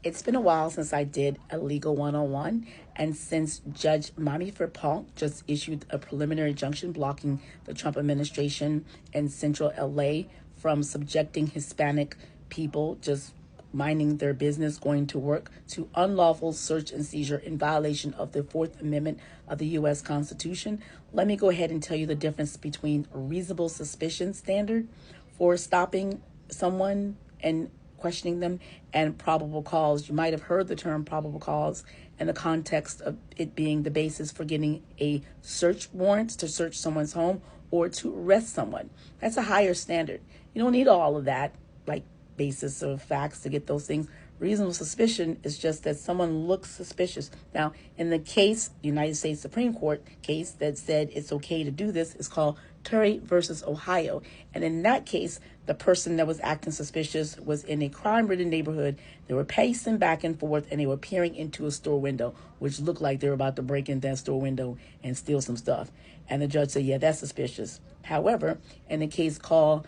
It's been a while since I did a legal one-on-one, and since Judge Mami Fripong just issued a preliminary injunction blocking the Trump administration in central LA from subjecting Hispanic people just minding their business, going to work, to unlawful search and seizure in violation of the Fourth Amendment of the U.S. Constitution, let me go ahead and tell you the difference between a reasonable suspicion standard for stopping someone and questioning them and probable cause. You might have heard the term probable cause in the context of it being the basis for getting a search warrant to search someone's home or to arrest someone. That's a higher standard. You don't need all of that, like basis of facts to get those things. Reasonable suspicion is just that someone looks suspicious. Now, in the case, the United States Supreme Court case that said it's okay to do this is called Terry versus Ohio. And in that case, the person that was acting suspicious was in a crime-ridden neighborhood. They were pacing back and forth, and they were peering into a store window, which looked like they were about to break into that store window and steal some stuff. And the judge said, yeah, that's suspicious. However, in the case called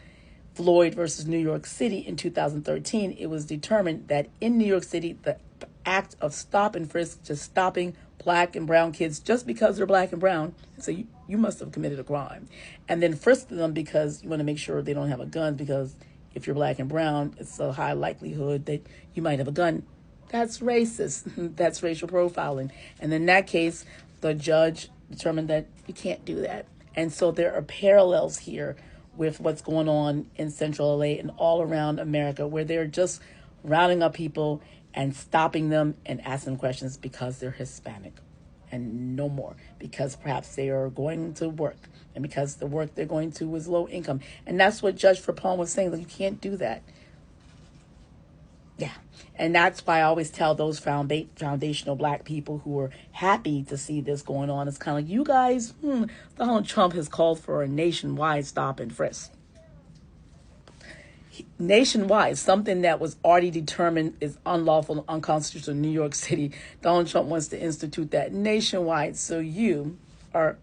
Floyd versus New York City in 2013, it was determined that in New York City, the act of stop and frisk, just stopping black and brown kids just because they're black and brown, so you must have committed a crime, and then frisk them because you want to make sure they don't have a gun, because if you're black and brown, it's a high likelihood that you might have a gun. That's racist. That's racial profiling. And in that case, the judge determined that you can't do that. And so there are parallels here with what's going on in Central LA and all around America, where they're just rounding up people and stopping them and asking questions because they're Hispanic and no more, because perhaps they are going to work and because the work they're going to is low income. And that's what Judge Fripong was saying, that you can't do that. Yeah. And that's why I always tell those foundational black people who are happy to see this going on, it's kind of like, you guys, Donald Trump has called for a nationwide stop and frisk. Nationwide, something that was already determined is unlawful and unconstitutional in New York City. Donald Trump wants to institute that nationwide, so you are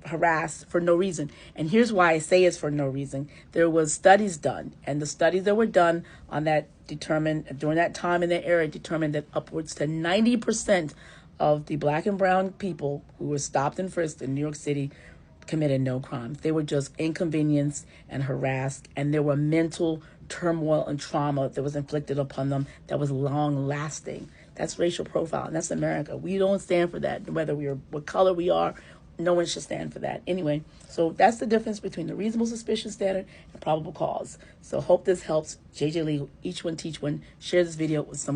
harassed for no reason. And here's why I say it's for no reason. There was studies done, and the studies that were done on that determined during that time in that era determined that upwards to 90% of the black and brown people who were stopped and frisked in New York City committed no crimes. They were just inconvenienced and harassed, and there were mental turmoil and trauma that was inflicted upon them that was long lasting. That's racial profiling. That's America. We don't stand for that. Whether we are what color we are, no one should stand for that. Anyway, so that's the difference between the reasonable suspicion standard and probable cause. So hope this helps. JJ Legal, each one teach one. Share this video with someone.